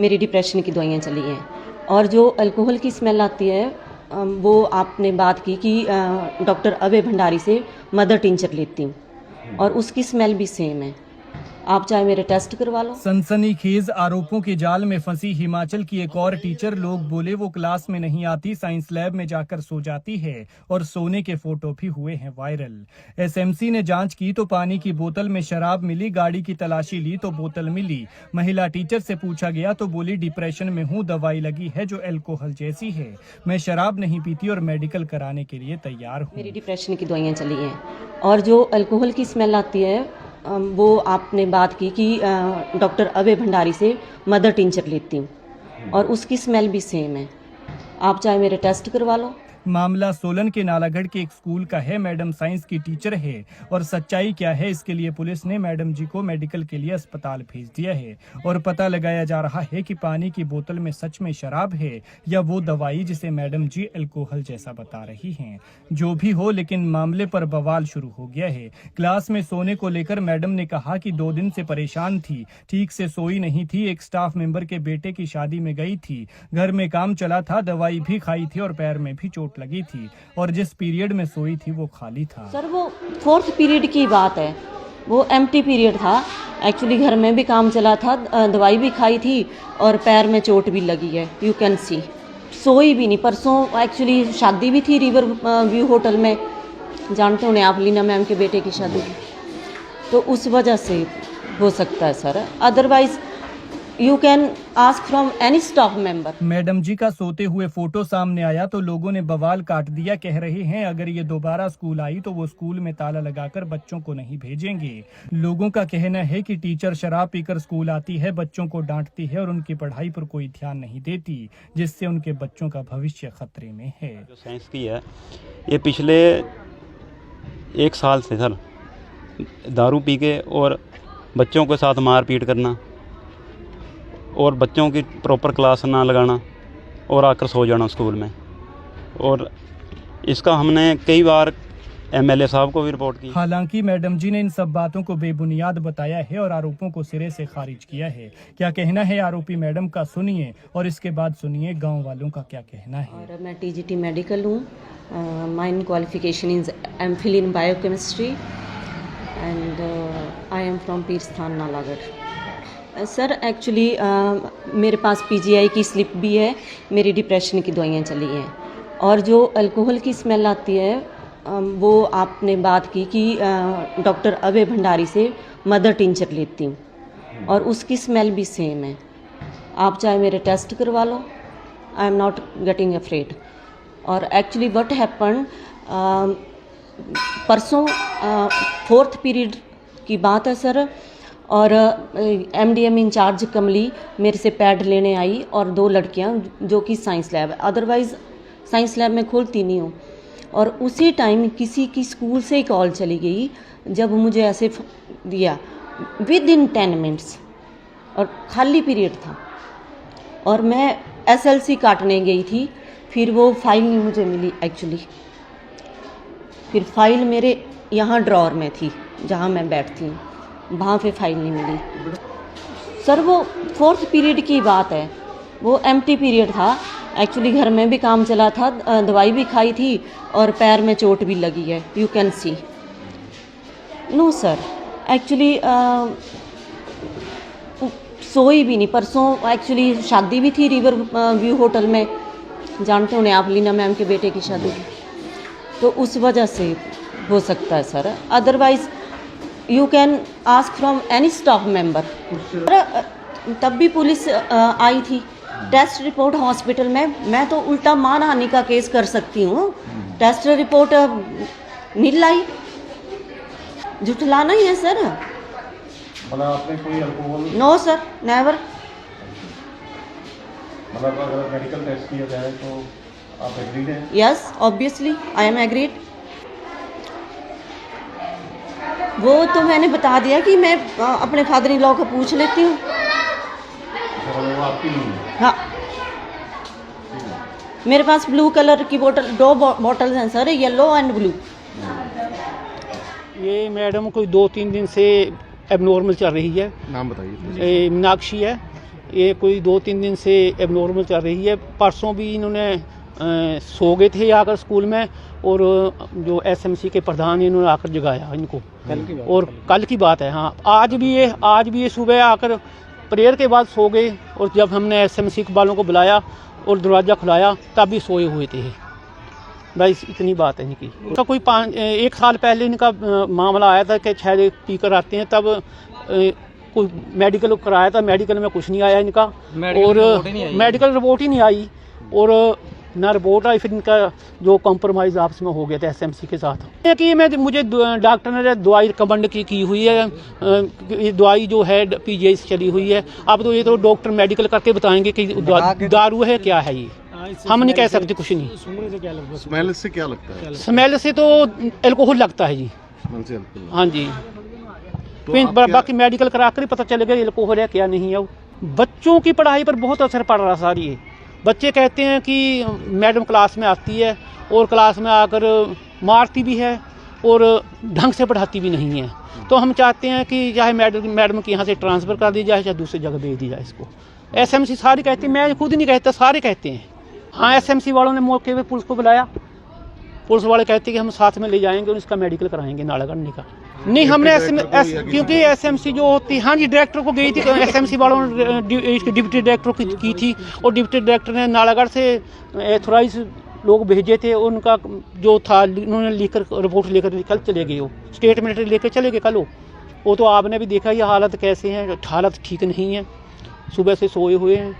मेरी डिप्रेशन की दवाइयाँ चली हैं। और जो अल्कोहल की स्मेल आती है वो आपने बात की कि डॉक्टर अभय भंडारी से मदर टिंचर लेती हूँ और उसकी स्मेल भी सेम है। आप चाहे मेरे टेस्ट करवा लो। सनसनीखेज आरोपों के जाल में फंसी हिमाचल की एक और टीचर। लोग बोले वो क्लास में नहीं आती, साइंस लैब में जाकर सो जाती है और सोने के फोटो भी हुए हैं वायरल। एसएमसी ने जांच की तो पानी की बोतल में शराब मिली, गाड़ी की तलाशी ली तो बोतल मिली। महिला टीचर से पूछा गया तो बोली डिप्रेशन में हूँ, दवाई लगी है जो अल्कोहल जैसी है, मैं शराब नहीं पीती और मेडिकल कराने के लिए तैयार हूँ। मेरी डिप्रेशन की दवाइयाँ चली हैं। और जो अल्कोहल की स्मेल आती है वो आपने बात की कि डॉक्टर अभय भंडारी से मदर टिंचर लेती हूँ और उसकी स्मेल भी सेम है। आप चाहे मेरे टेस्ट करवा लो। मामला सोलन के नालागढ़ के एक स्कूल का है। मैडम साइंस की टीचर है और सच्चाई क्या है इसके लिए पुलिस ने मैडम जी को मेडिकल के लिए अस्पताल भेज दिया है और पता लगाया जा रहा है कि पानी की बोतल में सच में शराब है या वो दवाई जिसे मैडम जी अल्कोहल जैसा बता रही हैं। जो भी हो, लेकिन मामले पर बवाल शुरू हो गया है। क्लास में सोने को लेकर मैडम ने कहा कि 2 दिन से परेशान थी, ठीक से सोई नहीं थी, एक स्टाफ मेंबर के बेटे की शादी में गई थी, घर में काम चला था, दवाई भी खाई थी और पैर में भी चोट लगी थी और जिस पीरियड में सोई थी वो खाली था। सर वो 4th पीरियड की बात है, वो एम्प्टी पीरियड था। एक्चुअली घर में भी काम चला था, दवाई भी खाई थी और पैर में चोट भी लगी है। यू कैन सी सोई भी नहीं। परसों एक्चुअली शादी भी थी रिवर व्यू होटल में, जानते होंगे आप, लीना मैम के बेटे की शादी थी, तो उस वजह से हो सकता है sir. Otherwise you can ask from any staff member. Madam ji का सोते हुए फोटो सामने आया तो लोगों ने बवाल काट दिया। कह रहे हैं अगर ये दोबारा स्कूल आई तो वो स्कूल में ताला लगाकर बच्चों को नहीं भेजेंगे। लोगों का कहना है कि टीचर शराब पीकर स्कूल आती है, बच्चों को डांटती है और उनकी पढ़ाई पर कोई ध्यान नहीं देती, जिससे उनके बच्चों का भविष्य खतरे में है। जो साइंस की है, ये पिछले 1 साल से सर दारू पी के और बच्चों के साथ मारपीट करना और बच्चों की प्रॉपर क्लास ना लगाना और आकर सो जाना स्कूल में। और इसका हमने कई बार एमएलए साहब को भी रिपोर्ट की। हालांकि मैडम जी ने इन सब बातों को बेबुनियाद बताया है और आरोपों को सिरे से खारिज किया है। क्या कहना है आरोपी मैडम का, सुनिए और इसके बाद सुनिए गांव वालों का क्या कहना है। और मैं टीजीटी मेडिकल हूँ। Mine qualification is MPhil in biochemistry and I am from Peersthan Nalagarh. Sir actually मेरे पास पीजीआई की स्लिप भी है। मेरी डिप्रेशन की दवाइयाँ चली हैं। और जो अल्कोहल की स्मेल आती है वो आपने बात की कि डॉक्टर अभय भंडारी से मदर टिंचर लेती हूँ और उसकी स्मेल भी सेम है। आप चाहे मेरे टेस्ट करवा लो। I am not getting afraid. और एक्चुअली व्हाट हैपन, परसों 4th पीरियड की बात है सर, और एमडीएम इंचार्ज कमली मेरे से पैड लेने आई और 2 लड़कियां जो कि science lab, otherwise science lab में खोलती नहीं हूँ। और उसी टाइम किसी की स्कूल से ही कॉल चली गई जब मुझे ऐसे दिया विद इन 10 मिनट्स और खाली पीरियड था और मैं एसएलसी काटने गई थी। फिर वो फाइल नहीं मुझे मिली एक्चुअली। फिर फाइल मेरे यहाँ ड्रॉअर में थी जहाँ मैं बैठती हूँ, वहाँ पे फाइल नहीं मिली। सर वो 4th पीरियड की बात है, वो एम्प्टी पीरियड था। एक्चुअली घर में भी काम चला था, दवाई भी खाई थी और पैर में चोट भी लगी है। You can see. No sir actually सोई भी नहीं। परसों एक्चुअली शादी भी थी रिवर व्यू होटल में, जानते होंगे आप, लीना मैम के बेटे की शादी थी, तो उस वजह से हो सकता है sir. Otherwise you can ask from any staff member. तब भी पुलिस आई थी, टेस्ट रिपोर्ट हॉस्पिटल में। मैं तो उल्टा मानहानि का केस कर सकती हूँ। टेस्ट रिपोर्ट नील आई, झुठलाना ही है सर। मतलब आपने कोई अल्कोहल? No sir, never. मतलब अगर मेडिकल टेस्ट किया जाए तो आप एग्रीड हैं? Yes obviously I am agreed. वो तो मैंने बता दिया कि मैं अपने फादर इन लॉ को पूछ लेती हूँ। वो आपकी नहीं है? हाँ, मेरे पास ब्लू कलर की बोतल, 2 बॉटल्स हैं सर, येलो एंड ब्लू। ये मैडम कोई 2-3 दिन से एबनॉर्मल चल रही है। नाम बताइए। मीनाक्षी है ये कोई 2-3 दिन से एबनॉर्मल चल रही है। परसों भी इन्होंने सो गए थे आकर स्कूल में, और जो एसएमसी के प्रधान ने इन्होंने आकर जगाया इनको। कल की बात है। हाँ, आज भी ये सुबह आकर प्रेयर के बाद सो गए, और जब हमने एसएमसी वालों को बुलाया और दरवाज़ा खुलाया तब भी सोए हुए थे। बस इतनी बात है इनकी। तो कोई 1 साल पहले इनका मामला आया था कि शायद पी कर आते हैं, तब कोई मेडिकल कराया था, मेडिकल में कुछ नहीं आया इनका, और मेडिकल रिपोर्ट ही नहीं आई, और ना रिपोर्ट आई। फिर इनका जो कॉम्प्रोमाइज़ आपस में हो गया था एसएमसी के साथ कि मुझे डॉक्टर ने दवाई रिकमेंड की हुई है, ये दवाई जो है पीजीआई से चली हुई है। अब तो ये तो डॉक्टर मेडिकल करके बताएंगे कि दारू है क्या है, ये हम नहीं कह सकते कुछ नहीं। स्मेल से क्या लगता है? स्मेल से तो एल्कोहल लगता है जी। हाँ जी, बाकी मेडिकल करा कर ही पता चलेगा एल्कोहल है क्या नहीं है। बच्चों की पढ़ाई पर बहुत असर पड़ रहा सारी है। बच्चे कहते हैं कि मैडम क्लास में आती है और क्लास में आकर मारती भी है और ढंग से पढ़ाती भी नहीं है। तो हम चाहते हैं कि चाहे मैडम की यहाँ से ट्रांसफ़र कर दी जाए, चाहे दूसरी जगह भेज दी जाए इसको। एसएमसी सारी कहती है, मैं खुद नहीं कहता, सारे कहते हैं। हाँ, एसएमसी वालों ने मौके पे पुलिस को बुलाया, पुलिस वाले कहते हैं कि हम साथ में ले जाएंगे और इसका मेडिकल कराएंगे नालागढ़ का। नहीं, हमने क्योंकि एसएमसी जो होती, हाँ जी, डायरेक्टर को गई थी, एसएमसी वालों ने डिप्टी डायरेक्टर को की थी, और डिप्टी डायरेक्टर ने नालागढ़ से एथोराइज लोग भेजे थे। उनका जो था उन्होंने लिखकर रिपोर्ट लेकर कल चले गए, वो स्टेटमेंट लेकर चले गए कल। वो तो आपने भी देखा ये हालत कैसे हैं, हालत ठीक नहीं है, सुबह से सोए हुए हैं।